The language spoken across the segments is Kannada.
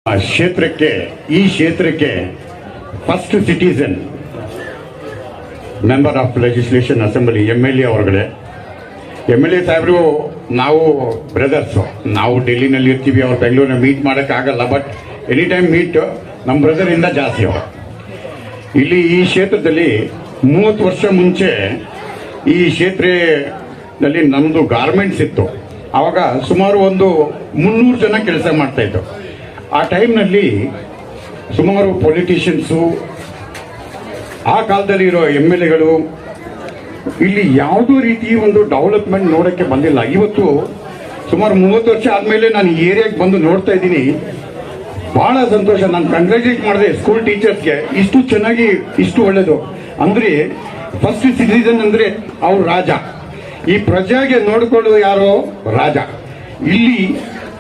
ಈ ಕ್ಷೇತ್ರಕ್ಕೆ first citizen member of legislation assembly MLA ಅವರುಗಳೇ. MLA ಸಾಹೇಬರು ನಾವು ಬ್ರದರ್ಸು, ನಾವು ಡೆಲ್ಲಿನಲ್ಲಿ ಇರ್ತೀವಿ, ಅವ್ರು ಬೆಂಗಳೂರಿನ ಮೀಟ್ ಮಾಡೋಕ್ಕಾಗಲ್ಲ, ಬಟ್ ಎನಿ ಟೈಮ್ ಮೀಟ್ ನಮ್ಮ ಬ್ರದರಿಂದ ಜಾಸ್ತಿ ಅವರು. ಇಲ್ಲಿ ಈ ಕ್ಷೇತ್ರದಲ್ಲಿ 30 ವರ್ಷ ಮುಂಚೆ ಈ ಕ್ಷೇತ್ರದಲ್ಲಿ ನಮ್ಮದು ಗಾರ್ಮೆಂಟ್ಸ್ ಇತ್ತು. ಆವಾಗ ಸುಮಾರು ಒಂದು 300 ಜನ ಕೆಲಸ ಮಾಡ್ತಾ ಇತ್ತು. ಆ ಟೈಮ್ನಲ್ಲಿ ಸುಮಾರು ಪೊಲಿಟಿಷಿಯನ್ಸು, ಆ ಕಾಲದಲ್ಲಿ ಇರೋ MLAಗಳು ಇಲ್ಲಿ ಯಾವುದೋ ರೀತಿ ಒಂದು ಡೆವಲಪ್ಮೆಂಟ್ ನೋಡೋಕ್ಕೆ ಬಂದಿಲ್ಲ. ಇವತ್ತು ಸುಮಾರು 30 ವರ್ಷ ಆದಮೇಲೆ ನಾನು ಈ ಏರಿಯಾಗೆ ಬಂದು ನೋಡ್ತಾ ಇದ್ದೀನಿ. ಬಹಳ ಸಂತೋಷ. ನಾನು ಕಂಗ್ರ್ಯಾಚುಲೇಟ್ ಮಾಡಿದೆ ಸ್ಕೂಲ್ ಟೀಚರ್ಸ್ಗೆ, ಇಷ್ಟು ಚೆನ್ನಾಗಿ ಇಷ್ಟು ಒಳ್ಳೇದು. ಅಂದರೆ ಫಸ್ಟ್ ಸಿಟಿಸನ್ ಅಂದರೆ ಅವ್ರು ರಾಜ, ಈ ಪ್ರಜೆಗೆ ನೋಡಿಕೊಳ್ಳುವ ಯಾರೋ ರಾಜ. ಇಲ್ಲಿ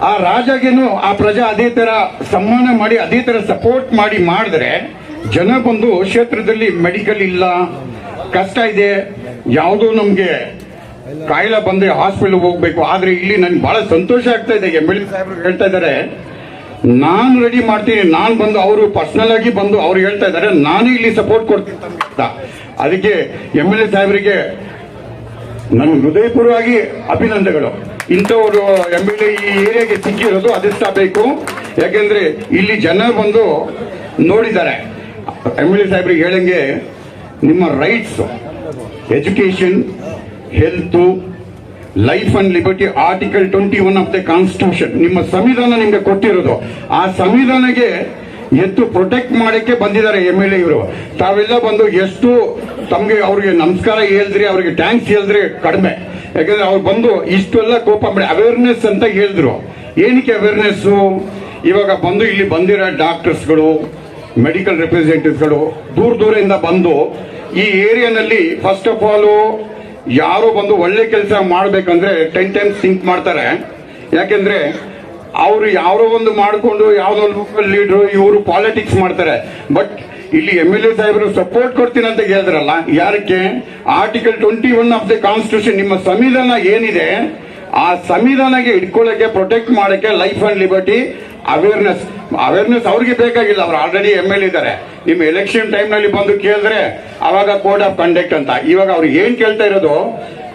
ಆ ರಾಜಗೇನು ಆ ಪ್ರಜಾ ಅದೇ ತರ ಸನ್ಮಾನ ಮಾಡಿ ಅದೇ ತರ ಸಪೋರ್ಟ್ ಮಾಡಿ ಮಾಡಿದ್ರೆ ಜನ ಬಂದು ಕ್ಷೇತ್ರದಲ್ಲಿ ಮೆಡಿಕಲ್ ಇಲ್ಲ, ಕಷ್ಟ ಇದೆ, ಯಾವುದೋ ನಮ್ಗೆ ಕಾಯಿಲೆ ಬಂದ್ರೆ ಹಾಸ್ಪಿಟಲ್ ಹೋಗ್ಬೇಕು. ಆದ್ರೆ ಇಲ್ಲಿ ನನ್ಗೆ ಬಹಳ ಸಂತೋಷ ಆಗ್ತಾ ಇದೆ. MLA ಸಾಹೇಬ್ರು ಹೇಳ್ತಾ ಇದ್ದಾರೆ ನಾನು ರೆಡಿ ಮಾಡ್ತೀನಿ, ನಾನು ಬಂದು ಅವರು ಪರ್ಸನಲ್ ಆಗಿ ಬಂದು ಅವ್ರು ಹೇಳ್ತಾ ಇದ್ದಾರೆ ನಾನು ಇಲ್ಲಿ ಸಪೋರ್ಟ್ ಕೊಡ್ತೀನಿ ಅಂತ. ಅದಕ್ಕೆ MLA ಸಾಹೇಬರಿಗೆ ನನ್ನ ಹೃದಯಪೂರ್ವವಾಗಿ ಅಭಿನಂದನೆಗಳು. ಇಂಥವರು MLA ಈ ಏರಿಯಾಗೆ ಸಿಕ್ಕಿರೋದು ಅದೆಷ್ಟ ಬೇಕು. ಯಾಕೆಂದ್ರೆ ಇಲ್ಲಿ ಜನ ಬಂದು ನೋಡಿದ್ದಾರೆ. MLA ಸಾಹೇಬ್ರಿಗೆ ಹೇಳಂಗೆ ನಿಮ್ಮ rights, education, health, life and liberty, article 21 of the constitution, ನಿಮ್ಮ ಸಂವಿಧಾನ ನಿಮ್ಗೆ ಕೊಟ್ಟಿರೋದು. ಆ ಸಂವಿಧಾನಕ್ಕೆ ಎತ್ತು ಪ್ರೊಟೆಕ್ಟ್ ಮಾಡಕ್ಕೆ ಬಂದಿದ್ದಾರೆ MLA ಇವರು. ತಾವೆಲ್ಲ ಬಂದು ಎಷ್ಟು ತಮ್ಗೆ ಅವ್ರಿಗೆ ನಮಸ್ಕಾರ ಹೇಳಿದ್ರಿ, ಅವ್ರಿಗೆ ಥ್ಯಾಂಕ್ಸ್ ಹೇಳಿದ್ರೆ ಕಡಿಮೆ. ಯಾಕಂದ್ರೆ ಅವ್ರು ಬಂದು ಇಷ್ಟೆಲ್ಲ ಕೋಪ ಮಾಡಿ ಅವೇರ್ನೆಸ್ ಅಂತ ಹೇಳಿದ್ರು. ಏನಕ್ಕೆ ಅವೇರ್ನೆಸ್? ಇವಾಗ ಬಂದು ಇಲ್ಲಿ ಬಂದಿರೋ ಡಾಕ್ಟರ್ಸ್ಗಳು, ಮೆಡಿಕಲ್ ರೆಪ್ರೆಸೆಂಟೇಟಿವ್ಸ್ಗಳು ದೂರದಿಂದ ಬಂದು ಈ ಏರಿಯಾನಲ್ಲಿ ಫಸ್ಟ್ ಆಫ್ ಆಲ್ ಯಾರು ಬಂದು ಒಳ್ಳೆ ಕೆಲಸ ಮಾಡ್ಬೇಕಂದ್ರೆ 10 ಟೈಮ್ಸ್ ಥಿಂಕ್ ಮಾಡ್ತಾರೆ. ಯಾಕೆಂದ್ರೆ ಅವರು ಯಾರೋ ಒಂದು ಮಾಡಿಕೊಂಡು ಯಾವ್ದೋ ಲೋಕಲ್ ಲೀಡರ್ ಇವರು ಪಾಲಿಟಿಕ್ಸ್ ಮಾಡ್ತಾರೆ. ಬಟ್ ಇಲ್ಲಿ MLA ಸಾಹೇಬರು ಸಪೋರ್ಟ್ ಕೊಡ್ತೀನಿ ಅಂತ ಹೇಳಿದ್ರಲ್ಲ, ಯಾರಕ್ಕೆ? ಆರ್ಟಿಕಲ್ 21 ಆಫ್ ದ ಕಾನ್ಸ್ಟಿಟ್ಯೂಷನ್, ನಿಮ್ಮ ಸಂವಿಧಾನ ಏನಿದೆ ಆ ಸಂವಿಧಾನಕ್ಕೆ ಇಟ್ಕೊಳ್ಳಕ್ಕೆ, ಪ್ರೊಟೆಕ್ಟ್ ಮಾಡಕ್ಕೆ, ಲೈಫ್ ಅಂಡ್ ಲಿಬರ್ಟಿ, ಅವೇರ್ನೆಸ್ ಅವ್ರಿಗೆ ಬೇಕಾಗಿಲ್ಲ, ಅವ್ರು ಆಲ್ರೆಡಿ MLA ಇದ್ದಾರೆ. ನಿಮ್ಮ ಎಲೆಕ್ಷನ್ ಟೈಮ್ ನಲ್ಲಿ ಬಂದು ಕೇಳಿದ್ರೆ ಅವಾಗ ಕೋಡ್ ಆಫ್ ಕಂಡಕ್ಟ್ ಅಂತ. ಇವಾಗ ಅವ್ರು ಏನ್ ಕೇಳ್ತಾ ಇರೋದು,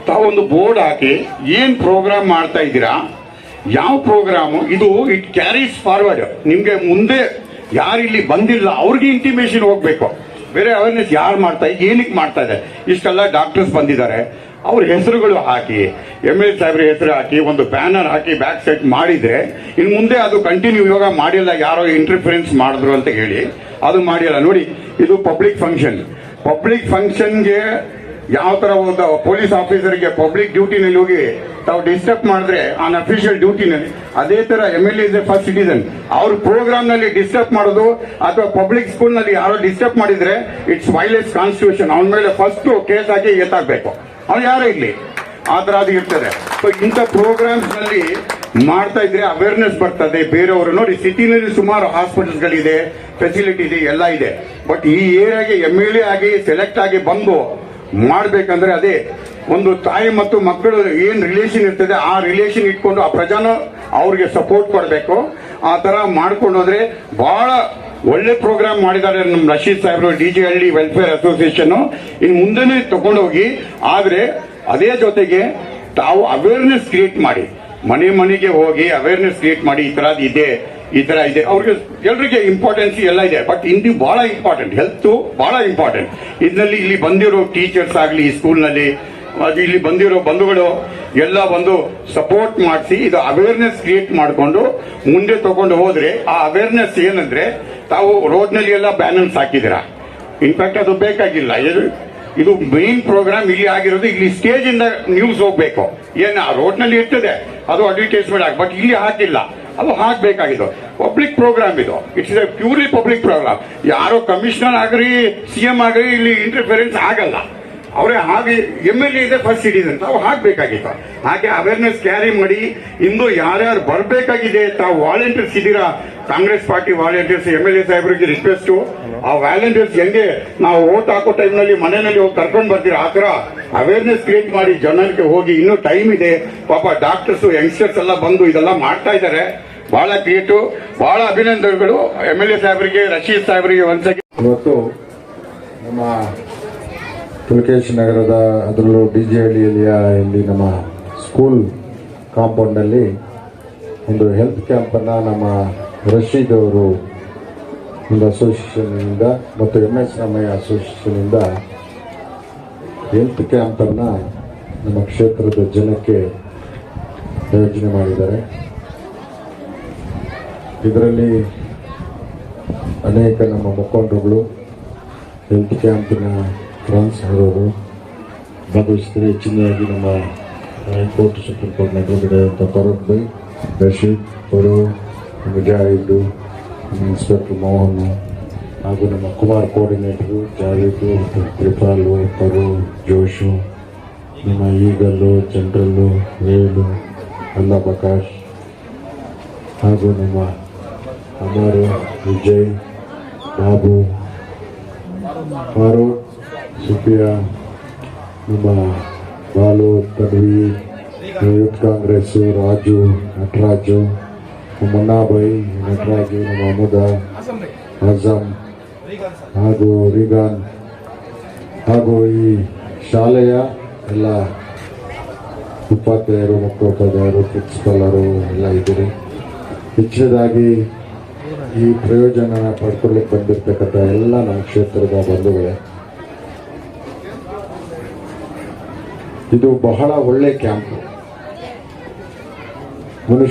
ತಾವೊಂದು ಬೋರ್ಡ್ ಹಾಕಿ ಏನ್ ಪ್ರೋಗ್ರಾಮ್ ಮಾಡ್ತಾ ಇದ್ದೀರಾ, ಯಾವ ಪ್ರೋಗ್ರಾಮು ಇದು, ಇಟ್ ಕ್ಯಾರೀಸ್ ಫಾರ್ವರ್ಡ್. ನಿಮ್ಗೆ ಮುಂದೆ ಯಾರು ಇಲ್ಲಿ ಬಂದಿಲ್ಲ ಅವ್ರಿಗೆ ಇಂಟಿಮೇಷನ್ ಹೋಗ್ಬೇಕು. ಬೇರೆ ಅವೇರ್ನೆಸ್ ಯಾರು ಮಾಡ್ತಾ ಏನಕ್ಕೆ ಮಾಡ್ತಾ ಇದೆ. ಇಷ್ಟೆಲ್ಲ ಡಾಕ್ಟರ್ಸ್ ಬಂದಿದ್ದಾರೆ, ಅವ್ರ ಹೆಸರುಗಳು ಹಾಕಿ, MLA ಸಾಹೇಬ್ರ ಹೆಸರು ಹಾಕಿ ಒಂದು ಬ್ಯಾನರ್ ಹಾಕಿ ಬ್ಯಾಕ್ ಸೈಡ್ ಮಾಡಿದ್ರೆ ಇನ್ನು ಮುಂದೆ ಅದು ಕಂಟಿನ್ಯೂ. ಇವಾಗ ಮಾಡಿಲ್ಲ, ಯಾರೋ ಇಂಟರ್ಫಿರೆನ್ಸ್ ಮಾಡಿದ್ರು ಅಂತ ಹೇಳಿ ಅದು ಮಾಡಿಲ್ಲ. ನೋಡಿ, ಇದು ಪಬ್ಲಿಕ್ ಫಂಕ್ಷನ್ಗೆ ಯಾವ ತರ ಒಂದು ಪೊಲೀಸ್ ಆಫೀಸರ್ಗೆ ಪಬ್ಲಿಕ್ ಡ್ಯೂಟಿನಲ್ಲಿ ಹೋಗಿ ತಾವು ಡಿಸ್ಟರ್ಬ್ ಮಾಡಿದ್ರೆ ಆನ್ ಅಫಿಷಿಯಲ್ ಡ್ಯೂಟಿನಲ್ಲಿ, ಅದೇ ತರ MLA is A first citizen. ಅವ್ರ ಪ್ರೋಗ್ರಾಮ್ ನಲ್ಲಿ ಡಿಸ್ಟರ್ಬ್ ಮಾಡೋದು ಅಥವಾ ಪಬ್ಲಿಕ್ ಸ್ಕೂಲ್ ನಲ್ಲಿ ಯಾರೋ ಡಿಸ್ಟರ್ಬ್ ಮಾಡಿದ್ರೆ ಇಟ್ಸ್ ವೈಲೇಟ್ಸ್ ಕಾನ್ಸ್ಟಿಟ್ಯೂಷನ್. ಅವನ ಮೇಲೆ ಫಸ್ಟ್ ಕೇಸ್ ಹಾಕಿ ಎತ್ತಾಗಬೇಕು, ಅವ್ನು ಯಾರೇ ಇರ್ಲಿ, ಆ ತರ ಅದು ಇರ್ತದೆ. ಸೊ ಇಂಥ ಪ್ರೋಗ್ರಾಮ್ಸ್ ನಲ್ಲಿ ಮಾಡ್ತಾ ಇದ್ರೆ ಅವೇರ್ನೆಸ್ ಬರ್ತದೆ. ಬೇರೆಯವರು ನೋಡಿ, ಸಿಟಿನಲ್ಲಿ ಸುಮಾರು ಹಾಸ್ಪಿಟಲ್ಸ್ ಗಳಿದೆ, ಫೆಸಿಲಿಟಿ ಇದೆ, ಎಲ್ಲ ಇದೆ. ಬಟ್ ಈ ಏರಿಯಾಗೆ MLA ಆಗಿ ಸೆಲೆಕ್ಟ್ ಆಗಿ ಬಂದು ಮಾಡ್ಬೇಕಂದ್ರೆ ಅದೇ ಒಂದು ತಾಯಿ ಮತ್ತು ಮಕ್ಕಳು ಏನ್ ರಿಲೇಷನ್ ಇರ್ತದೆ ಆ ರಿಲೇಷನ್ ಇಟ್ಕೊಂಡು ಆ ಪ್ರಜಾನ ಅವ್ರಿಗೆ ಸಪೋರ್ಟ್ ಕೊಡಬೇಕು. ಆ ತರ ಮಾಡ್ಕೊಂಡು ಹೋದ್ರೆ ಬಹಳ ಒಳ್ಳೆ ಪ್ರೋಗ್ರಾಮ್ ಮಾಡಿದ್ದಾರೆ ನಮ್ಮ ರಶೀದ್ ಸಾಹೇಬ್ರು, DJHಳ್ಳಿ ವೆಲ್ಫೇರ್ ಅಸೋಸಿಯೇಷನ್. ಇನ್ನು ಮುಂದೆನೆ ತಗೊಂಡೋಗಿ, ಆದ್ರೆ ಅದೇ ಜೊತೆಗೆ ತಾವು ಅವೇರ್ನೆಸ್ ಕ್ರಿಯೇಟ್ ಮಾಡಿ, ಮನೆಗೆ ಹೋಗಿ ಅವೇರ್ನೆಸ್ ಕ್ರಿಯೇಟ್ ಮಾಡಿ, ಈ ತರ ಇದೆ. ಅವ್ರಿಗೆ ಎಲ್ರಿಗೆ ಇಂಪಾರ್ಟೆನ್ಸ್ ಎಲ್ಲ ಇದೆ. ಬಟ್ ಇಂದು ಬಹಳ ಇಂಪಾರ್ಟೆಂಟ್, ಹೆಲ್ತ್ ಬಹಳ ಇಂಪಾರ್ಟೆಂಟ್. ಇದರಲ್ಲಿ ಇಲ್ಲಿ ಬಂದಿರೋ ಟೀಚರ್ಸ್ ಆಗಲಿ, ಸ್ಕೂಲ್ನಲ್ಲಿ ಇಲ್ಲಿ ಬಂದಿರೋ ಬಂಧುಗಳು ಎಲ್ಲ ಒಂದು ಸಪೋರ್ಟ್ ಮಾಡಿಸಿ ಇದು ಅವೇರ್ನೆಸ್ ಕ್ರಿಯೇಟ್ ಮಾಡಿಕೊಂಡು ಮುಂದೆ ತಗೊಂಡು ಹೋದ್ರೆ, ಆ ಅವೇರ್ನೆಸ್ ಏನಂದ್ರೆ ತಾವು ರೋಡ್ ನಲ್ಲಿ ಎಲ್ಲ ಬ್ಯಾನರ್ಸ್ ಹಾಕಿದ್ದೀರಾ. ಇನ್ಫ್ಯಾಕ್ಟ್ ಅದು ಬೇಕಾಗಿಲ್ಲ. ಇದು ಮೇನ್ ಪ್ರೋಗ್ರಾಮ್ ಇಲ್ಲಿ ಆಗಿರೋದು. ಇಲ್ಲಿ ಸ್ಟೇಜ್ ಇಂದ ನ್ಯೂಸ್ ಹೋಗ್ಬೇಕು. ಏನ್ ರೋಡ್ ನಲ್ಲಿ ಇರ್ತದೆ ಅದು ಅಡ್ವರ್ಟೈಸ್ಮೆಂಟ್ ಆಗಿ, ಬಟ್ ಇಲ್ಲಿ ಹಾಕಿಲ್ಲ. ಅದು ಹಾಕ್ಬೇಕಾಗಿದ್ದು ಪಬ್ಲಿಕ್ ಪ್ರೋಗ್ರಾಮ್ ಇದು. It's a purely public programme. ಯಾರೋ ಕಮಿಷನರ್ ಆಗ್ರಿ, CM ಆಗ್ರಿ ಇಲ್ಲಿ ಇಂಟರ್ಫಿರೆನ್ಸ್ ಆಗಲ್ಲ. ಅವರೇ ಹಾಗೆ MLA ಇದೆ ಫಸ್ಟ್ ಸಿಟಿಸನ್, ತಾವು ಹಾಕ್ಬೇಕಾಗಿತ್ತು. ಹಾಗೆ ಅವೇರ್ನೆಸ್ ಕ್ಯಾರಿ ಮಾಡಿ. ಇಂದು ಯಾರ್ಯಾರು ಬರಬೇಕಾಗಿದೆ, ತಾವು ವಾಲಂಟಿಯರ್ಸ್ ಇದ್ದೀರಾ, ಕಾಂಗ್ರೆಸ್ ಪಾರ್ಟಿ ವಾಲಂಟಿಯರ್ಸ್, MLA ಸಾಹೇಬರಿಗೆ ರಿಕ್ವೆಸ್ಟ್, ಆ ವಾಲಂಟಿಯರ್ಸ್ ಹೆಂಗೆ ನಾವು ವೋಟ್ ಹಾಕೋ ಟೈಮ್ನಲ್ಲಿ ಮನೆಯಲ್ಲಿ ಹೋಗಿ ಕರ್ಕೊಂಡು ಬರ್ತೀರಾ, ಆ ತರ ಅವೇರ್ನೆಸ್ ಕ್ರಿಯೇಟ್ ಮಾಡಿ ಜನರಿಗೆ ಹೋಗಿ. ಇನ್ನೂ ಟೈಮ್ ಇದೆ. ಪಾಪ ಡಾಕ್ಟರ್ಸ್, ಯಂಗ್ಸ್ಟರ್ಸ್ ಎಲ್ಲ ಬಂದು ಇದೆಲ್ಲ ಮಾಡ್ತಾ ಇದ್ದಾರೆ. ಬಹಳ ಕ್ರಿಯೇಟಿವ್, ಬಹಳ ಅಭಿನಂದನೆಗಳು MLA ಸಾಹೇಬರಿಗೆ, ರಶೀದ್ ಸಾಹೇಬರಿಗೆ ಒಂದ್ಸತಿ. ಇವತ್ತು ನಮ್ಮ ಪುಲಕೇಶಿ ನಗರದ ಅದರಲ್ಲೂ DJಹಳ್ಳಿಯ ಇಲ್ಲಿ ನಮ್ಮ ಸ್ಕೂಲ್ ಕಾಂಪೌಂಡಲ್ಲಿ ಒಂದು ಹೆಲ್ತ್ ಕ್ಯಾಂಪನ್ನು ನಮ್ಮ ರಶೀದ್ ಅವರು ಒಂದು ಅಸೋಸಿಯೇಷನ್ನಿಂದ ಮತ್ತು MS ರಾಮಯ್ಯ ಅಸೋಸಿಯೇಷನ್ನಿಂದ ಹೆಲ್ತ್ ಕ್ಯಾಂಪನ್ನು ನಮ್ಮ ಕ್ಷೇತ್ರದ ಜನಕ್ಕೆ ಯೋಜನೆ ಮಾಡಿದ್ದಾರೆ. ಇದರಲ್ಲಿ ಅನೇಕ ನಮ್ಮ ಮುಖಂಡರುಗಳು ಹೆಲ್ತ್ ಕ್ಯಾಂಪಿನ ಟ್ರಾನ್ಸ್ಫರ್ ಭಾಗವಹಿಸಿದರೆ ಹೆಚ್ಚಿನದಾಗಿ ನಮ್ಮ ಹೈಕೋರ್ಟ್ ಸುಪ್ರೀಂ ಕೋರ್ಟ್ ಎದುರುಗಡೆ ಅಂತ ಫಾರೂಕ್ ಬೈ, ರಶೀದ್ ಅವರು, ಮುಜಾಹಿದ್, ಇನ್ಸ್ಪೆಕ್ಟರ್ ಮೋಹನ್ ಹಾಗೂ ನಮ್ಮ ಕುಮಾರ್ ಕೋಆರ್ಡಿನೇಟರು ಜಾವೇದು, ತ್ರಿಪಾಲು, ಪರು, ಜೋಶು, ನಮ್ಮ ಈಗಲ್ಲು, ಜನರಲ್ಲು, ವೇಲು, ಅಲ್ಲಾ ಪ್ರಕಾಶ್ ಹಾಗೂ ನಮ್ಮ ಅಮರು, ವಿಜಯ್, ಬಾಬು, ಫಾರೂಕ್, ಸುಫಿಯಾ, ನಮ್ಮ ಬಾಲು, ತನ್ವಿ, ಯೂತ್ ಕಾಂಗ್ರೆಸ್, ರಾಜು, ನಟರಾಜು, ಮುನ್ನಾಬೈ, ನಟರಾಜು, ನಮ್ಮ ಅಮುದ, ಆಜಮ್ ಹಾಗೂ ರಿಗಾನ್ ಹಾಗೂ ಈ ಶಾಲೆಯ ಎಲ್ಲ ಉಪಾಧ್ಯಾಯರು, ಮುಖ್ಯೋಪಾಧ್ಯಾಯರು, ಪ್ರಿನ್ಸಿಪಲ್ಲರು ಎಲ್ಲ ಇದ್ದೀರಿ. ಹೆಚ್ಚಿನದಾಗಿ ಈ ಪ್ರಯೋಜನ ಪಡ್ಕೊಳ್ಳಿಕ್ಕೆ ಬಂದಿರತಕ್ಕಂಥ ಎಲ್ಲ ನಮ್ಮ ಕ್ಷೇತ್ರದ ಬಂಧುಗಳೇ, ಇದು ಬಹಳ ಒಳ್ಳೆ ಕ್ಯಾಂಪ್.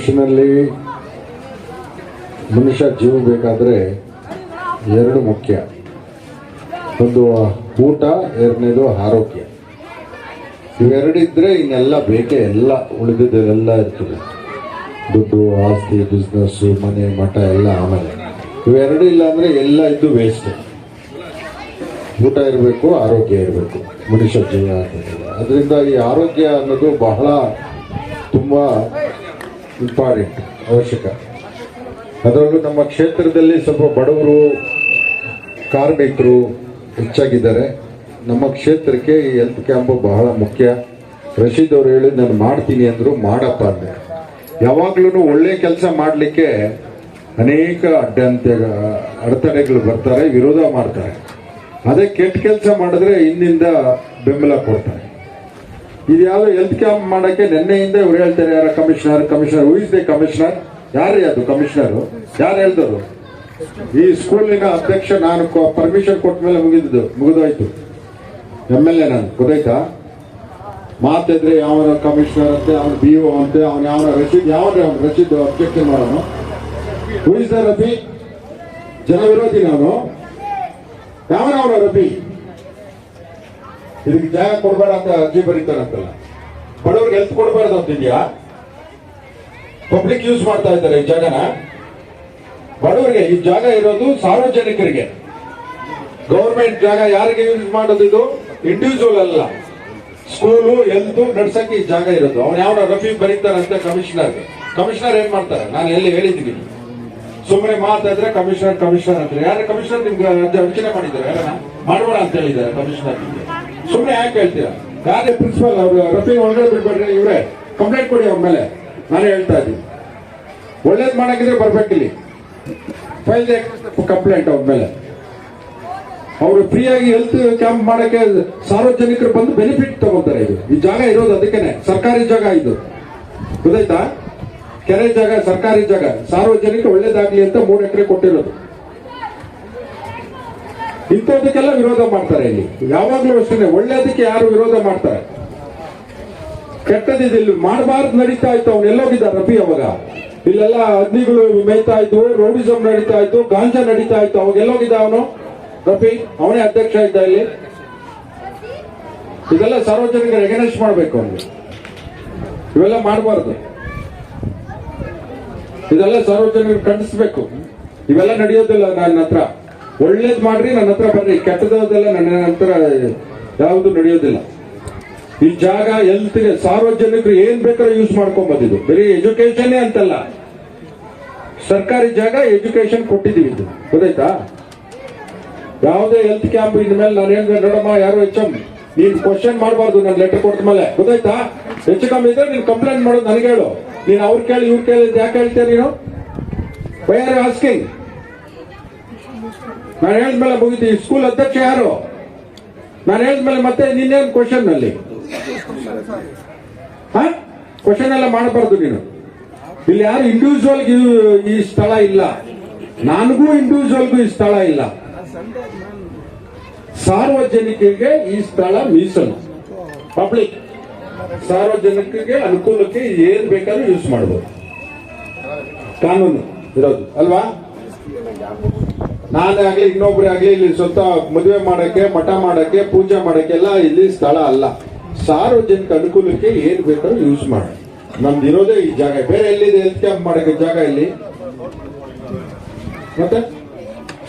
ಮನುಷ್ಯ ಜೀವ ಬೇಕಾದರೆ ಎರಡು ಮುಖ್ಯ, ಒಂದು ಊಟ, ಎರಡನೇದು ಆರೋಗ್ಯ. ಇವೆರಡಿದ್ರೆ ಇನ್ನೆಲ್ಲ ಬೇಕೇ, ಎಲ್ಲ ಉಳಿದಿದ್ದೆಲ್ಲ ಇರ್ತದೆ. ದುಡ್ಡು, ಆಸ್ತಿ, ಬಿಸ್ನೆಸ್ಸು, ಮನೆ, ಮಠ ಎಲ್ಲ ಆಮೇಲೆ. ಇವೆರಡು ಇಲ್ಲ ಅಂದರೆ ಎಲ್ಲ ಇದ್ದು ವೇಸ್ಟ್. ಊಟ ಇರಬೇಕು, ಆರೋಗ್ಯ ಇರಬೇಕು, ಮನುಷ್ಯ ಜೀವ ಆಗ್ತದೆ. ಅದರಿಂದ ಈ ಆರೋಗ್ಯ ಅನ್ನೋದು ಬಹಳ ತುಂಬ ಇಂಪಾರ್ಟೆಂಟ್, ಅವಶ್ಯಕ. ಅದರಲ್ಲೂ ನಮ್ಮ ಕ್ಷೇತ್ರದಲ್ಲಿ ಸ್ವಲ್ಪ ಬಡವರು, ಕಾರ್ಮಿಕರು ಹೆಚ್ಚಾಗಿದ್ದಾರೆ. ನಮ್ಮ ಕ್ಷೇತ್ರಕ್ಕೆ ಈ ಹೆಲ್ತ್ ಕ್ಯಾಂಪು ಬಹಳ ಮುಖ್ಯ. ರಶೀದ್ ಅವರು ಹೇಳಿ ನಾನು ಮಾಡ್ತೀನಿ ಅಂದರು, ಮಾಡಪ್ಪ ಅಂದೆ. ಯಾವಾಗ್ಲೂ ಒಳ್ಳೆ ಕೆಲಸ ಮಾಡಲಿಕ್ಕೆ ಅನೇಕ ಅಡೆತಡೆಗಳು ಬರ್ತಾರೆ, ವಿರೋಧ ಮಾಡ್ತಾರೆ. ಅದೇ ಕೆಟ್ಟ ಕೆಲಸ ಮಾಡಿದ್ರೆ ಹಿಂದಿಂದ ಬೆಂಬಲ ಕೊಡ್ತಾರೆ. ಇದು ಯಾವುದೋ ಹೆಲ್ತ್ ಕ್ಯಾಂಪ್ ಮಾಡೋಕ್ಕೆ ನಿನ್ನೆಯಿಂದ ಇವ್ರು ಹೇಳ್ತಾರೆ, ಯಾರ commissioner who is the commissioner? ಯಾರೇ ಅದು ಕಮಿಷನರು? ಯಾರು ಹೇಳ್ದರು? ಈ ಸ್ಕೂಲಿನ ಅಧ್ಯಕ್ಷ ನಾನು ಪರ್ಮಿಷನ್ ಕೊಟ್ಟ ಮೇಲೆ ಮುಗಿದೋಯ್ತು. MLA ನಾನು, ಗೊತ್ತಾಯ್ತಾ? ಮಾತಿದ್ರೆ ಯಾವನ ಕಮಿಷನರ್ ಅಂತೆ, ಅವನು BO ಅಂತೆ, ಅವನು ಯಾವ ರಶೀದ್ ಅಬ್ಜೆಕ್ಷನ್ ಮಾಡೋನು. Who is the Rafi? ಜನ ವಿರೋಧಿ ನಾನು. ಯಾವನವನ ರಫಿ? ಇದಕ್ಕೆ ಜಾಗ ಕೊಡಬೇಡ ಅಂತ ಅರ್ಜಿ ಬರೀತಾರಂತಲ್ಲ. ಬಡವ್ರಿಗೆ ಹೆಲ್ತ್ ಕೊಡಬಾರ್ದು ಅಂತಿದ್ಯಾ? ಪಬ್ಲಿಕ್ ಯೂಸ್ ಮಾಡ್ತಾ ಇದ್ದಾರೆ ಈ ಜಾಗನ. ಬಡವರಿಗೆ ಈ ಜಾಗ ಇರೋದು ಸಾರ್ವಜನಿಕರಿಗೆ. ಗೌರ್ಮೆಂಟ್ ಜಾಗ ಯಾರಿಗೆ ಯೂಸ್ ಮಾಡೋದು? ಇದು ಇಂಡಿವಿಜುವಲ್ ಅಲ್ಲ. ಸ್ಕೂಲು, ಹೆಲ್ತ್ ನಡ್ಸಕ್ಕೆ ಈ ಜಾಗ ಇರೋದು. ಅವ್ನು ಯಾವ ರಫಿ ಬರೀತಾರಂತೆ ಕಮಿಷನರ್ ಏನ್ ಮಾಡ್ತಾರೆ? ನಾನು ಎಲ್ಲಿ ಹೇಳಿದ್ದೀನಿ? ಸುಮ್ಮನೆ ಮಾತಾಡಿದ್ರೆ ಕಮಿಷನರ್ ಅಂದ್ರೆ ಯಾರು ಕಮಿಷನರ್? ನಿಮ್ಗೆ ಅರ್ಚನೆ ಮಾಡಿದ್ದಾರೆ, ಮಾಡಬೇಡ ಅಂತ ಹೇಳಿದ್ದಾರೆ ಕಮಿಷನರ್. ಸುಮ್ಮನೆ ಯಾಕೆ ಹೇಳ್ತೀರಾ? ಯಾರೇ ಪ್ರಿನ್ಸಿಪಲ್ ಅವರು ರಫಿ ಒಳಗಡೆ ಬಿಡ್ಬೇಡ್ರಿ, ಇವರೇ ಕಂಪ್ಲೇಂಟ್ ಕೊಡಿ ಅವ್ರ ಮೇಲೆ. ನಾನೇ ಹೇಳ್ತಾ ಇದ್ದೀನಿ, ಒಳ್ಳೇದು ಮಾಡಕ್ಕಿದ್ರೆ ಬರ್ಬೇಕಿಲ್ಲಿ, ಫೈಲ್ ಕಂಪ್ಲೇಂಟ್ ಅವ್ರ ಮೇಲೆ. ಅವರು ಫ್ರೀಯಾಗಿ ಹೆಲ್ತ್ ಕ್ಯಾಂಪ್ ಮಾಡಕ್ಕೆ ಸಾರ್ವಜನಿಕರು ಬಂದು ಬೆನಿಫಿಟ್ ತಗೋತಾರೆ. ಈ ಜಾಗ ಇರೋದು ಅದಕ್ಕೇನೆ, ಸರ್ಕಾರಿ ಜಾಗ ಇದು, ಗೊತ್ತಾಯ್ತಾ? ಕೆರೆ ಜಾಗ, ಸರ್ಕಾರಿ ಜಾಗ, ಸಾರ್ವಜನಿಕ ಒಳ್ಳೇದಾಗ್ಲಿ ಅಂತ 3 ಎಕರೆ ಕೊಟ್ಟಿರೋದು. ಇಂಥದಕ್ಕೆಲ್ಲ ವಿರೋಧ ಮಾಡ್ತಾರೆ ಇಲ್ಲಿ. ಯಾವಾಗ್ಲೂ ಅಷ್ಟೇ, ಒಳ್ಳೇದಕ್ಕೆ ಯಾರು ವಿರೋಧ ಮಾಡ್ತಾರೆ? ಕೆಟ್ಟದಿಲ್ಲಿ ಮಾಡಬಾರ್ದು ನಡೀತಾ ಇತ್ತು. ಅವ್ನು ಎಲ್ಲೋಗಿದ್ದ ರಫಿ? ಅವಾಗ ಇಲ್ಲೆಲ್ಲ ಅಗ್ನಿಗಳು ಮೇಯ್ತಾ ಇದ್ವು, ರೌಡಿಸಮ್ ನಡೀತಾ ಇತ್ತು, ಗಾಂಜಾ ನಡೀತಾ ಇತ್ತು. ಅವಾಗ ಎಲ್ಲೋಗಿದ್ದ ಅವನು ರಫಿ? ಅವನೇ ಅಧ್ಯಕ್ಷ ಇದ್ದ ಇಲ್ಲಿ. ಇದೆಲ್ಲ ಸಾರ್ವಜನಿಕರು ಎಗನೆಸ್ಟ್ ಮಾಡಬೇಕು ಅವ್ನಿಗೆ. ಇವೆಲ್ಲ ಮಾಡಬಾರ್ದು, ಇದೆಲ್ಲ ಸಾರ್ವಜನಿಕರು ಖಂಡಿಸ್ಬೇಕು. ಇವೆಲ್ಲ ನಡೆಯೋದಿಲ್ಲ ನನ್ನ ಹತ್ರ. ಒಳ್ಳೇದ್ ಮಾಡ್ರಿ, ನನ್ನ ಹತ್ರ ಬರ್ರಿ. ಕೆಟ್ಟದೆಲ್ಲ ನನ್ನ ಹತ್ರ ಯಾವುದು ನಡೆಯೋದಿಲ್ಲ. ಈ ಜಾಗ ಹೆಲ್ತ್ಗೆ ಸಾರ್ವಜನಿಕರು ಏನ್ ಬೇಕಾದ್ರೂ ಯೂಸ್ ಮಾಡ್ಕೊಂಬಂದಿದ್ದು. ಬರೀ ಎಜುಕೇಶನ್ ಅಂತಲ್ಲ, ಸರ್ಕಾರಿ ಜಾಗ, ಎಜುಕೇಶನ್ ಕೊಟ್ಟಿದ್ದೀವಿ. ಇದು ಗೊತ್ತಾಯ್ತಾ? ಯಾವುದೇ ಹೆಲ್ತ್ ಕ್ಯಾಂಪ್ ಇದ್ಮೇಲೆ ನಾನು ಏನ್ ನೋಡಮ್ಮ, ಯಾರು HM ನೀನ್ ಕ್ವಶನ್ ಮಾಡಬಾರ್ದು. ನಾನು ಲೆಟರ್ ಕೊಟ್ಟ ಮೇಲೆ, ಗೊತ್ತಾಯ್ತಾ? ಹೆಚ್ಚು ಕಮ್ಮಿ ಇದ್ರೆ ನೀನ್ ಕಂಪ್ಲೇಂಟ್ ಮಾಡೋದು ನನಗೆ ಹೇಳು. ನೀನ್ ಅವ್ರು ಕೇಳಿ ಇವ್ರು ಕೇಳಿ ಯಾಕೆ ಹೇಳ್ತೀಯ ನೀನು? Why are asking? ನಾನು ಹೇಳಿದ್ಮೇಲೆ ಮುಗಿತು. ಸ್ಕೂಲ್ ಅಧ್ಯಕ್ಷ ಯಾರು? ನಾನು ಹೇಳಿದ್ಮೇಲೆ ಮತ್ತೆ ನಿನ್ನೇನು ಕ್ವಶನ್ ಅಲ್ಲಿ? ಕ್ವಶನ್ ಎಲ್ಲ ಮಾಡಬಾರ್ದು ನೀನು. ಇಲ್ಲಿ ಯಾರು ಇಂಡಿವಿಜುವಲ್ ಈ ಸ್ಥಳ ಇಲ್ಲ, ನನಗೂ ಇಂಡಿವಿಜುವಲ್ಗೂ ಈ ಸ್ಥಳ ಇಲ್ಲ. ಸಾರ್ವಜನಿಕರಿಗೆ ಈ ಸ್ಥಳ ಮೀಸಲು, ಪಬ್ಲಿಕ್. ಸಾರ್ವಜನಿಕರಿಗೆ ಅನುಕೂಲಕ್ಕೆ ಏನ್ ಬೇಕಾದ್ರೂ ಯೂಸ್ ಮಾಡಬಹುದು, ಕಾನೂನು ಇರೋದು ಅಲ್ವಾ? ನಾನೇ ಆಗ್ಲಿ ಇನ್ನೊಬ್ರೇ ಆಗ್ಲಿ ಇಲ್ಲಿ ಸ್ವಂತ ಮದುವೆ ಮಾಡಕ್ಕೆ, ಮಠ ಮಾಡಕ್ಕೆ, ಪೂಜೆ ಮಾಡಕ್ಕೆ ಎಲ್ಲ ಇಲ್ಲಿ ಸ್ಥಳ ಅಲ್ಲ. ಸಾರ್ವಜನಿಕ ಅನುಕೂಲಕ್ಕೆ ಏನ್ ಬೇಕಾದ್ರೂ ಯೂಸ್ ಮಾಡಿ. ನಮ್ದು ಇರೋದೇ ಈ ಜಾಗ, ಬೇರೆ ಎಲ್ಲಿದೆ ಹೆಲ್ತ್ ಕ್ಯಾಂಪ್ ಮಾಡಕ್ಕೆ ಜಾಗ ಇಲ್ಲಿ? ಮತ್ತೆ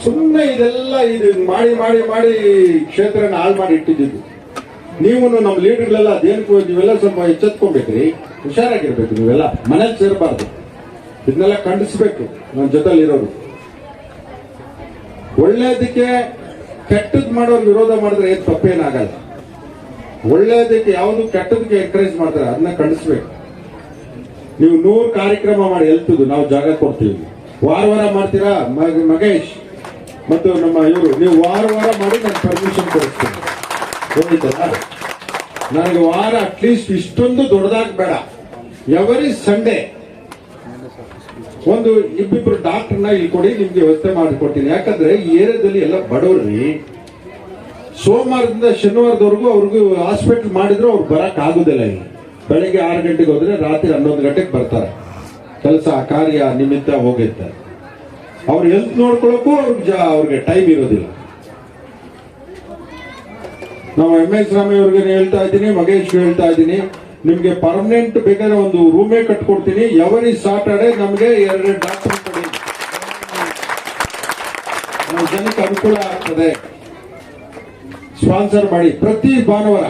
ಸುಮ್ಮನೆ ಇದೆಲ್ಲ ಇದು ಮಾಡಿ ಮಾಡಿ ಮಾಡಿ ಕ್ಷೇತ್ರನ ಹಾಳು ಮಾಡಿ ಇಟ್ಟಿದ್ದು. ನೀವು ನಮ್ಮ ಲೀಡರ್ಗಳೆಲ್ಲ ಅದೇನಕ್ಕೂ ನೀವೆಲ್ಲ ಸ್ವಲ್ಪ ಎಚ್ಚೆತ್ಕೊಬೇಕ್ರಿ, ಹುಷಾರಾಗಿರ್ಬೇಕು. ನೀವೆಲ್ಲ ಮನೇಲಿ ಸೇರಬಾರ್ದು, ಇದನ್ನೆಲ್ಲ ಖಂಡಿಸ್ಬೇಕು ನನ್ನ ಜೊತೆಲಿರೋರು. ಒಳ್ಳೇದಕ್ಕೆ ಕೆಟ್ಟದ್ ಮಾಡೋರು ವಿರೋಧ ಮಾಡಿದ್ರೆ ಏನ್ ತಪ್ಪೇನಾಗಲ್ಲ. ಒಳ್ಳೇದಕ್ಕೆ ಯಾವುದು ಕೆಟ್ಟದಕ್ಕೆ ಎನ್ಕರೇಜ್ ಮಾಡ್ತಾರೆ ಅದನ್ನ ಖಂಡಿಸ್ಬೇಕು. ನೀವು 100 ಕಾರ್ಯಕ್ರಮ ಮಾಡಿ ಹೇಳ್ತದ್ದು ನಾವು ಜಾಗ ಕೊಡ್ತೀವಿ. ವಾರ ವಾರ ಮಾಡ್ತೀರಾ ಮಗೇಶ್ ಮತ್ತು ನಮ್ಮ ಇವರು, ನೀವು ವಾರ ವಾರ ಮಾಡಿ ನಾನು ಪರ್ಮಿಷನ್ ಕೊಡಿಸ್ತೀನಿ. ಹೋಗಿದ್ದಲ್ಲ, ನನಗೆ ವಾರ ಅಟ್ಲೀಸ್ಟ್ ಇಷ್ಟೊಂದು ದೊಡ್ಡದಾಗಿ ಬೇಡ. ಎವರಿ ಸಂಡೇ ಒಂದು ಇಬ್ಬಿಬ್ರು ಡಾಕ್ಟರ್ನ ಇಲ್ಲಿ ಕೊಡಿ, ನಿಮ್ಗೆ ವ್ಯವಸ್ಥೆ ಮಾಡಿಕೊಡ್ತೀನಿ. ಯಾಕಂದ್ರೆ ಈ ಏರಿಯಾದಲ್ಲಿ ಎಲ್ಲ ಬಡವ್ರಿ. ಸೋಮವಾರದಿಂದ ಶನಿವಾರದವರೆಗೂ ಅವ್ರಿಗೂ ಹಾಸ್ಪಿಟಲ್ ಮಾಡಿದ್ರು ಅವ್ರು ಬರಕ್ ಆಗುದಿಲ್ಲ. ಇಲ್ಲಿ ಬೆಳಗ್ಗೆ 6 ಗಂಟೆಗೆ ಹೋದ್ರೆ ರಾತ್ರಿ 11 ಗಂಟೆಗೆ ಬರ್ತಾರೆ. ಕೆಲಸ ಕಾರ್ಯ ನಿಮಿತ್ತ ಹೋಗಿರ್ತಾರೆ. ಅವ್ರ ಹೆಲ್ತ್ ನೋಡ್ಕೊಳ್ಳೋಕ್ಕೂ ಅವ್ರಿಗೆ ಟೈಮ್ ಇರೋದಿಲ್ಲ. ನಾವು MS ರಾಮಯ್ಯ ಅವ್ರಿಗೆ ಹೇಳ್ತಾ ಇದ್ದೀನಿ, ಮಗೇಶ್ ಹೇಳ್ತಾ ಇದ್ದೀನಿ, ನಿಮ್ಗೆ ಪರ್ಮನೆಂಟ್ ಬೇಕಾದ್ರೆ ಒಂದು ರೂಮೇ ಕಟ್ಕೊಡ್ತೀನಿ. ಎವರಿ ಸಾಟರ್ಡೆ ನಮ್ಗೆ 2 ಡಾಕ್ಟರ್ ಕೊಡಿ, ನಮ್ಮ ಜನಕ್ಕೆ ಅನುಕೂಲ ಆಗ್ತದೆ. ಸ್ಪಾನ್ಸರ್ ಮಾಡಿ ಪ್ರತಿ ಭಾನುವಾರ.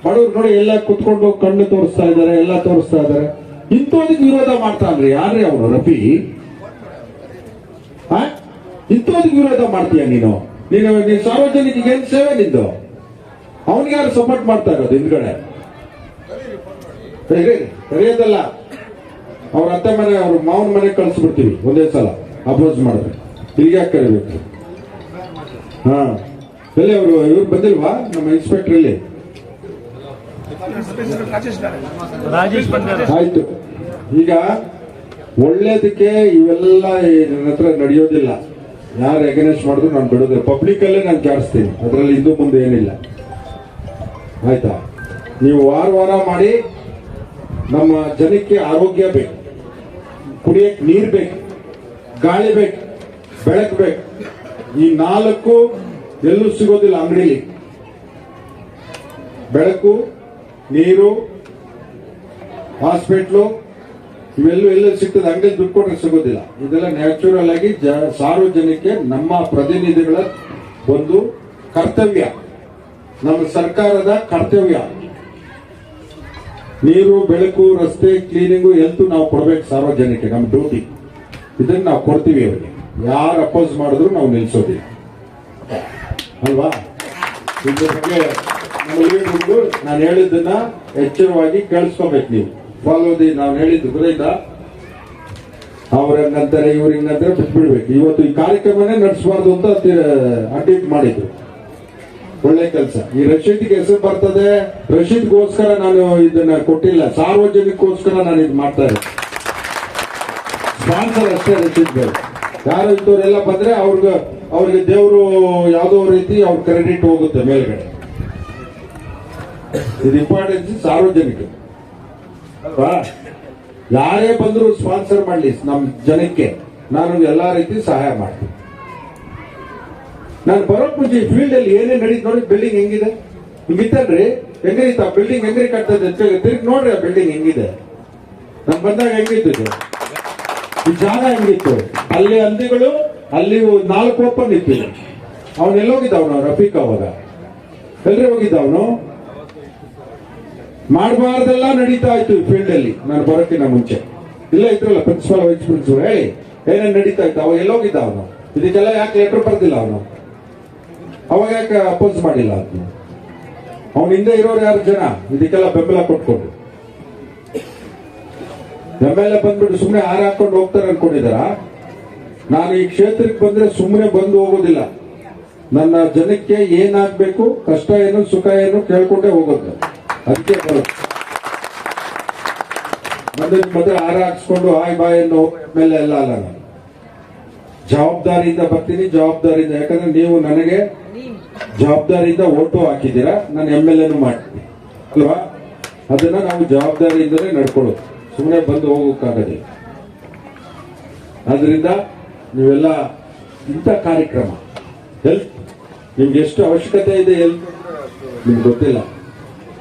ಬಡವ್ರು ನೋಡಿ ಎಲ್ಲ ಕುತ್ಕೊಂಡು ಕಣ್ಣು ತೋರಿಸ್ತಾ ಇದ್ದಾರೆ, ಎಲ್ಲ ತೋರಿಸ್ತಾ ಇದ್ದಾರೆ. ಇಂಥೋದಕ್ಕೆ ವಿರೋಧ ಮಾಡ್ತಾನ್ರಿ ಯಾರೇ ಅವನು? ರಫಿ, ಇಂಥೋದಕ್ಕೆ ವಿರೋಧ ಮಾಡ್ತೀಯ ನೀನು? ನೀನು ಸಾರ್ವಜನಿಕರಿಗೆ ಏನ್ ಸೇವೆ ನಿಂದು? ಅವನಿಗೆ ಯಾರು ಸಪೋರ್ಟ್ ಮಾಡ್ತಾ ಇರೋದು ಹಿಂದ್ಗಡೆ? ಕರೆಯೋದಲ್ಲ, ಅವ್ರ ಅತ್ತೆ ಮನೆ, ಅವ್ರ ಮಾವನ ಮನೆ ಕಳಿಸ್ಬಿಡ್ತೀವಿ ಒಂದೇ ಸಲ ಅಪೋಸ್ ಮಾಡಿದ್ರೆ. ಇಲ್ಲಿಗೆ ಯಾಕೆ ಕರಿಬೇಕು? ಹಾ, ಎಲ್ಲಿ ಅವರು ಇವ್ರು ಬಂದಿಲ್ವಾ ನಮ್ಮ ಇನ್ಸ್ಪೆಕ್ಟರ್? ಇಲ್ಲಿ ಆಯ್ತು. ಈಗ ಒಳ್ಳೇದಕ್ಕೆ ಇವೆಲ್ಲ ನನ್ನ ಹತ್ರ ನಡೆಯೋದಿಲ್ಲ. ಯಾರು ಎಗನೆಸ್ಟ್ ಮಾಡಿದ್ರು ನಾನು ಬಿಡೋದಿಲ್ಲ. ಪಬ್ಲಿಕ್ ಅಲ್ಲೇ ನಾನು ಜಾರಿಸ್ತೀನಿ, ಅದರಲ್ಲಿ ಹಿಂದೂ ಮುಂದೆ ಏನಿಲ್ಲ. ಆಯ್ತಾ? ನೀವು ವಾರ ವಾರ ಮಾಡಿ. ನಮ್ಮ ಜನಕ್ಕೆ ಆರೋಗ್ಯ ಬೇಕು, ಕುಡಿಯಕ್ಕೆ ನೀರು ಬೇಕು, ಗಾಳಿ ಬೇಕು, ಬೆಳಕು ಬೇಕು. ಈ 4 ಎಲ್ಲೂ ಸಿಗೋದಿಲ್ಲ ಅಂಗಡಿಲಿ. ಬೆಳಕು, ನೀರು, ಹಾಸ್ಪಿಟ್ಲು ಇವೆಲ್ಲೂ ಎಲ್ಲ ಸಿಗ್ತದೆ. ಅಂಗಡಿ ದುಡ್ಡು ಕೊಟ್ಟರೆ ಸಿಗೋದಿಲ್ಲ. ಇದೆಲ್ಲ ನ್ಯಾಚುರಲ್ ಆಗಿ ಸಾರ್ವಜನಿಕ ನಮ್ಮ ಪ್ರತಿನಿಧಿಗಳ ಒಂದು ಕರ್ತವ್ಯ, ನಮ್ಮ ಸರ್ಕಾರದ ಕರ್ತವ್ಯ. ನೀರು, ಬೆಳಕು, ರಸ್ತೆ, ಕ್ಲೀನಿಂಗು ಹೆಲ್ತ್ ನಾವು ಕೊಡ್ಬೇಕು ಸಾರ್ವಜನಿಕ, ನಮ್ಮ ಡ್ಯೂಟಿ. ಇದನ್ನ ನಾವು ಕೊಡ್ತೀವಿ ಅವರಿಗೆ. ಯಾರು ಅಪೋಸ್ ಮಾಡಿದ್ರು ನಾವು ನಿಲ್ಸೋದಿಲ್ಲ ಅಲ್ವಾ? ಇದ್ರ ಬಗ್ಗೆ ನಮ್ಮ ಲೀಡರ್ಗಳು ನಾನು ಹೇಳಿದ್ದನ್ನ ಎಚ್ಚರವಾಗಿ ಕೇಳಿಸ್ಕೋಬೇಕು. ನೀವು ಫಾಲೋ ನಾನು ಹೇಳಿದ್ದು ಬರೀದ ಅವ್ರ ಹಂಗಂತಾರೆ ಇವ್ರ ಹಿಂಗಂತಾರೆ ಬಿಟ್ಬಿಡ್ಬೇಕು. ಇವತ್ತು ಈ ಕಾರ್ಯಕ್ರಮನೇ ನಡೆಸಬಾರ್ದು ಅಂತ ಅಡ್ಡಿಟ್ ಮಾಡಿದ್ರು. ಒಳ್ಳೆ ಕೆಲಸ. ಈ ರಶೀದ್ಗೆ ಹೆಸರು ಬರ್ತದೆ, ರಶೀದ್ಗೋಸ್ಕರ ನಾನು ಇದನ್ನ ಕೊಟ್ಟಿಲ್ಲ, ಸಾರ್ವಜನಿಕೋಸ್ಕರ ನಾನು ಇದು ಮಾಡ್ತಾ ಇದ್ದೆ. ಸ್ಪಾನ್ಸರ್ ಅಷ್ಟೇ ರಶೀದ್ ಬೇರೆ. ಯಾರು ಇಂಥವ್ರೆಲ್ಲ ಬಂದ್ರೆ ಅವ್ರಿಗೆ ದೇವರು ಯಾವುದೋ ರೀತಿ ಅವ್ರ ಕ್ರೆಡಿಟ್ ಹೋಗುತ್ತೆ ಮೇಲ್ಗಡೆ. ಇದು ಇಂಪಾರ್ಟೆನ್ಸ್ ಸಾರ್ವಜನಿಕ ಅಲ್ವಾ? ಯಾರೇ ಬಂದ್ರು ಸ್ಪಾನ್ಸರ್ ಮಾಡ್ಲಿ ನಮ್ ಜನಕ್ಕೆ, ನಾನು ಎಲ್ಲಾ ರೀತಿ ಸಹಾಯ ಮಾಡ್ತೀನಿ. ನಾನು ಬರೋಕ್ ಮುಂಚೆ ಈ ಫೀಲ್ಡ್ ಅಲ್ಲಿ ಏನೇನ್ ನಡೀತು ನೋಡಿ. ಬಿಲ್ಡಿಂಗ್ ಹೆಂಗಿದೆ, ಹಿಂಗಿತ್ತಲ್ರಿ? ಹೆಂಗೈತ ಬಿಲ್ಡಿಂಗ್? ಹೆಂಗ್ರಿ ಕಟ್ತದೆ? ತಿರುಗಿ ನೋಡ್ರಿ ಆ ಬಿಲ್ಡಿಂಗ್ ಹೆಂಗಿದೆ. ನಮ್ ಬಂದಾಗ ಹೆಂಗಿತ್ತು ಇದು? ಈ ಜಾಗ ಹೆಂಗಿತ್ತು? ಅಲ್ಲಿ ಹಂದಿಗಳು, ಅಲ್ಲಿ 4 ಓಪನ್ ಇತ್ತು. ಅವನ್ ಎಲ್ಲೋಗಿದ್ದವನು ರಫೀಕ್? ಅವಾಗ ಎಲ್ರಿ ಹೋಗಿದ್ದ ಅವನು? ಮಾಡಬಾರ್ದೆಲ್ಲ ನಡೀತಾ ಇತ್ತು ಈ ಫೀಲ್ಡ್ ಅಲ್ಲಿ ನಾನು ಬರೋಕ್ಕಿಂತ ಮುಂಚೆ. ಇಲ್ಲ ಇದ್ರಲ್ಲ ಪ್ರಿನ್ಸಿಪಾಲ್, ವೈಸ್ ಪ್ರಿನ್ಸಿಪಾಲ್, ಹೇಳಿ ಏನೇನ್ ನಡೀತಾ ಇತ್ತು. ಅವಾಗ ಎಲ್ಲೋಗಿದ್ದ ಅವನು? ಇದಕ್ಕೆಲ್ಲ ಯಾಕೆ ಲೆಟರ್ ಬರ್ದಿಲ್ಲ ಅವನು? ಅವಾಗ ಯಾಕೆ ಅಪೋಸ್ ಮಾಡಿಲ್ಲ ಅಂತ? ಅವನ ಹಿಂದೆ ಇರೋರು ಯಾರು ಜನ ಇದಕ್ಕೆಲ್ಲ ಬೆಂಬಲ ಕೊಟ್ಕೊಂಡು MLA ಬಂದ್ಬಿಟ್ಟು ಸುಮ್ಮನೆ ಹಾರ ಹಾಕೊಂಡು ಹೋಗ್ತಾರೆ ಅನ್ಕೊಂಡಿದಾರ? ನಾನು ಈ ಕ್ಷೇತ್ರಕ್ಕೆ ಬಂದ್ರೆ ಸುಮ್ಮನೆ ಬಂದು ಹೋಗೋದಿಲ್ಲ. ನನ್ನ ಜನಕ್ಕೆ ಏನಾಗಬೇಕು, ಕಷ್ಟ ಏನು ಸುಖ ಏನು ಕೇಳ್ಕೊಂಡೇ ಹೋಗೋದು. ಅದಕ್ಕೆ ಬರುತ್ತೆ. ಮತ್ತೆ ಹಾರ ಹಾಕ್ಸ್ಕೊಂಡು ಹಾಯ್ ಬಾಯ್ ಅನ್ನೋ MLA ಎಲ್ಲ ಅಲ್ಲ. ನಾನು ಜವಾಬ್ದಾರಿಯಿಂದ ಬರ್ತೀನಿ, ಜವಾಬ್ದಾರಿಯಿಂದ. ಯಾಕಂದ್ರೆ ನೀವು ನನಗೆ ಜವಾಬ್ದಾರಿಯಿಂದ ಓಟು ಹಾಕಿದ್ದೀರಾ, ನಾನು MLAನು ಮಾಡ್ತೀನಿ ಅಲ್ವಾ. ಅದನ್ನ ನಾವು ಜವಾಬ್ದಾರಿಯಿಂದಲೇ ನಡ್ಕೊಳ್ಳೋದು, ಸುಮ್ಮನೆ ಬಂದು ಹೋಗೋಕ್ಕಾಗದೆ. ಆದ್ರಿಂದ ನೀವೆಲ್ಲ ಇಂಥ ಕಾರ್ಯಕ್ರಮ ಹೆಲ್ತ್ ನಿಮ್ಗೆ ಎಷ್ಟು ಅವಶ್ಯಕತೆ ಇದೆ, ಹೆಲ್ತ್ ನಿಮ್ಗೆ ಗೊತ್ತಿಲ್ಲ.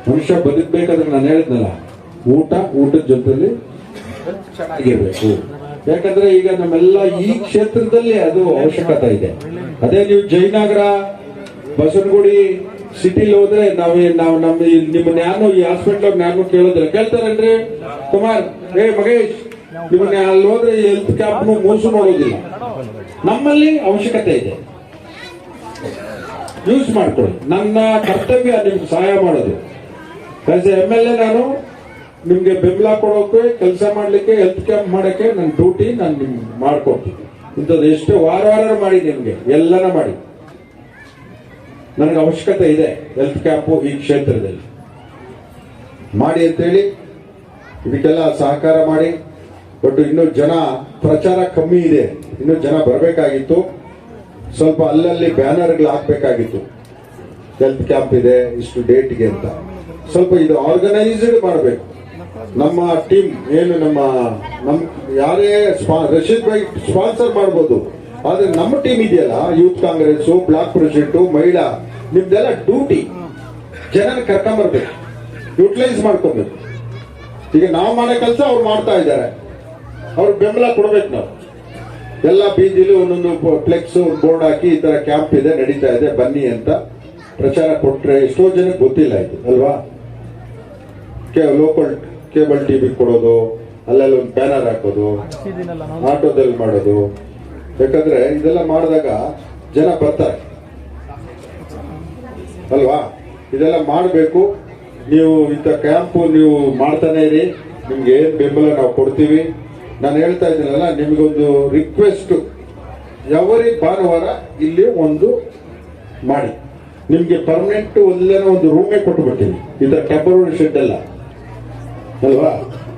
ಮನುಷ್ಯ ಬದುಕಬೇಕಾದ್ರೆ ನಾನು ಹೇಳಿದ್ನಲ್ಲ, ಊಟದ ಜೊತೆಲಿ ಚೆನ್ನಾಗಿರ್ಬೇಕು. ಯಾಕಂದ್ರೆ ಈಗ ನಮ್ಮೆಲ್ಲ ಈ ಕ್ಷೇತ್ರದಲ್ಲಿ ಅದು ಅವಶ್ಯಕತೆ ಇದೆ. ಅದೇ ನೀವು ಜಯನಗರ, ಬಸವನಗುಡಿ ಸಿಟಿಲಿ ಹೋದ್ರೆ ನಾವು ನಿಮ್ಮನ್ನ ಯಾರು ಈ ಹಾಸ್ಪಿಟಲ್ ನಾನು ಕೇಳೋದಿಲ್ಲ. ಕೇಳ್ತಾರಲ್ರಿ ಕುಮಾರ್, ಮಗೇಶ್, ನಿಮ್ಮನ್ನ ಅಲ್ಲಿ ಹೋದ್ರೆ ಹೆಲ್ತ್ ಕ್ಯಾಂಪ್ ಮೂಸು ನೋಡೋದಿಲ್ಲ. ನಮ್ಮಲ್ಲಿ ಅವಶ್ಯಕತೆ ಇದೆ, ಯೂಸ್ ಮಾಡ್ಕೊಳ್ಳಿ. ನನ್ನ ಕರ್ತವ್ಯ ನಿಮ್ಗೆ ಸಹಾಯ ಮಾಡೋದು. ಆಸ್ ಎ MLA ನಾನು ನಿಮ್ಗೆ ಬೆಂಬಲ ಕೊಡೋಕೆ, ಕೆಲಸ ಮಾಡ್ಲಿಕ್ಕೆ, ಹೆಲ್ತ್ ಕ್ಯಾಂಪ್ ಮಾಡಕ್ಕೆ ನನ್ನ ಡ್ಯೂಟಿ ನಾನು ನಿಮ್ಗೆ ಮಾಡ್ಕೊಡ್ತೀನಿ. ಇಂಥದ್ದು ಎಷ್ಟು ವಾರ ಮಾಡಿ ನಿಮ್ಗೆ ಎಲ್ಲನ ಮಾಡಿ. ನನಗೆ ಅವಶ್ಯಕತೆ ಇದೆ ಹೆಲ್ತ್ ಕ್ಯಾಂಪು ಈ ಕ್ಷೇತ್ರದಲ್ಲಿ ಮಾಡಿ ಅಂತೇಳಿ ಇದಕ್ಕೆಲ್ಲ ಸಹಕಾರ ಮಾಡಿ. ಬಟ್ ಇನ್ನು ಜನ ಪ್ರಚಾರ ಕಮ್ಮಿ ಇದೆ, ಇನ್ನು ಜನ ಬರಬೇಕಾಗಿತ್ತು. ಸ್ವಲ್ಪ ಅಲ್ಲಲ್ಲಿ ಬ್ಯಾನರ್ಗಳು ಹಾಕ್ಬೇಕಾಗಿತ್ತು, ಹೆಲ್ತ್ ಕ್ಯಾಂಪ್ ಇದೆ ಇಷ್ಟು ಡೇಟ್ಗೆ ಅಂತ. ಸ್ವಲ್ಪ ಇದು ಆರ್ಗನೈಸ್ಡ್ ಮಾಡಬೇಕು. ನಮ್ಮ ಟೀಮ್ ಏನು ನಮ್ಮ ಯಾರೇ ರಶೀದ್ ಭಾಯ್ ಸ್ಪಾನ್ಸರ್ ಮಾಡ್ಬೋದು, ಆದ್ರೆ ನಮ್ಮ ಟೀಮ್ ಇದೆಯಲ್ಲ, ಯೂತ್ ಕಾಂಗ್ರೆಸ್, ಬ್ಲಾಕ್ ಪ್ರೆಸಿಡೆಂಟ್, ಮಹಿಳಾ, ನಿಮ್ದೆಲ್ಲ ಡ್ಯೂಟಿ ಜನನ ಕರ್ಕೊಂಬರ್ಬೇಕು, ಯೂಟಿಲೈಸ್ ಮಾಡ್ಕೋಬೇಕು. ಈಗ ನಾವು ಮಾಡೋ ಕೆಲಸ ಅವ್ರು ಮಾಡ್ತಾ ಇದ್ದಾರೆ, ಅವ್ರಿಗೆ ಬೆಂಬಲ ಕೊಡ್ಬೇಕು. ನಾವು ಎಲ್ಲ ಬೀದಿಲಿ ಒಂದೊಂದು ಫ್ಲೆಕ್ಸ್ ಬೋರ್ಡ್ ಹಾಕಿ ಈ ತರ ಕ್ಯಾಂಪ್ ಇದೆ, ನಡೀತಾ ಇದೆ, ಬನ್ನಿ ಅಂತ ಪ್ರಚಾರ ಕೊಟ್ರೆ ಎಷ್ಟೋ ಜನಕ್ಕೆ ಗೊತ್ತಿಲ್ಲ ಇದು ಅಲ್ವಾ. ಲೋಕಲ್ ಕೇಬಲ್ ಟಿವಿ ಕೊಡೋದು, ಅಲ್ಲೆಲ್ಲ ಒಂದು ಬ್ಯಾನರ್ ಹಾಕೋದು, ಆಟೋದಲ್ಲಿ ಮಾಡೋದು. ಯಾಕಂದ್ರೆ ಇದೆಲ್ಲ ಮಾಡಿದಾಗ ಜನ ಬರ್ತಾರೆ ಅಲ್ವಾ. ಇದೆಲ್ಲ ಮಾಡಬೇಕು. ನೀವು ಇಂಥ ಕ್ಯಾಂಪು ನೀವು ಮಾಡ್ತಾನೆ ಇರಿ, ನಿಮ್ಗೆ ಏನ್ ಬೆಂಬಲ ನಾವು ಕೊಡ್ತೀವಿ. ನಾನು ಹೇಳ್ತಾ ಇದ್ದೀನಲ್ಲ, ನಿಮ್ಗೊಂದು ರಿಕ್ವೆಸ್ಟ್, ಯಾವರಿ ಭಾನುವಾರ ಇಲ್ಲಿ ಒಂದು ಮಾಡಿ, ನಿಮ್ಗೆ ಪರ್ಮನೆಂಟ್ ಒಂದೇನೋ ಒಂದು ರೂಮೇ ಕೊಟ್ಟು ಬಿಡ್ತೀನಿ, ಇದರ ಟೆಂಪರರಿ ಶೆಡ್ ಎಲ್ಲ ಅಲ್ವಾ.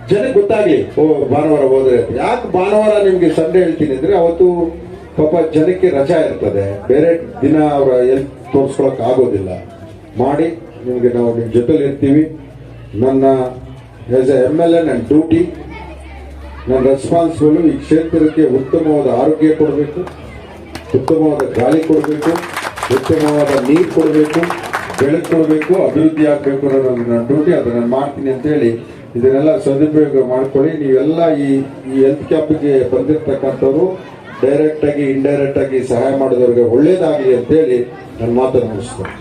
ಜನಕ್ಕೆ ಗೊತ್ತಾಗ್ಲಿ, ಭಾನುವಾರ ಹೋದ್ರೆ. ಯಾಕೆ ಭಾನುವಾರ ನಿಮ್ಗೆ ಸಂಡೇ ಹೇಳ್ತೀನಿ ಅಂದ್ರೆ, ಅವತ್ತು ಪಾಪ ಜನಕ್ಕೆ ರಜಾ ಇರ್ತದೆ, ಬೇರೆ ದಿನ ಅವರ ಎಲ್ಲಿ ತೋರಿಸ್ಕೊಳಕ್ ಆಗೋದಿಲ್ಲ. ಮಾಡಿ ನಿಮ್ಗೆ ನಾವು ನಿಮ್ ಜೊತೆಲಿ ಇರ್ತೀವಿ. ನನ್ನ ಆಸ್ ಎ MLA ನನ್ನ ಡ್ಯೂಟಿ, ನನ್ನ ರೆಸ್ಪಾನ್ಸಿಬಲ್ ಈ ಕ್ಷೇತ್ರಕ್ಕೆ ಉತ್ತಮವಾದ ಆರೋಗ್ಯ ಕೊಡಬೇಕು, ಉತ್ತಮವಾದ ಗಾಳಿ ಕೊಡಬೇಕು, ಉತ್ತಮವಾದ ನೀರು ಕೊಡಬೇಕು, ಬೆಳಕು ಕೊಡಬೇಕು, ಅಭಿವೃದ್ಧಿ ಆಗಬೇಕು ಅನ್ನೋದು ನನ್ನ ಡ್ಯೂಟಿ. ಅದನ್ನ ನಾನು ಮಾಡ್ತೀನಿ ಅಂತ ಹೇಳಿ ಇದನ್ನೆಲ್ಲ ಸದುಪಯೋಗ ಮಾಡ್ಕೊಳ್ಳಿ. ನೀವೆಲ್ಲ ಈ ಹೆಲ್ತ್ ಕ್ಯಾಂಪ್ಗೆ ಬಂದಿರತಕ್ಕಂಥವ್ರು ಡೈರೆಕ್ಟ್ ಆಗಿ ಇಂಡೈರೆಕ್ಟ್ ಆಗಿ ಸಹಾಯ ಮಾಡಿದವ್ರಿಗೆ ಒಳ್ಳೇದಾಗಲಿ ಅಂತೇಳಿ ನಾನು ಮಾತನ್ನು ಮುಗಿಸ್ತೇನೆ.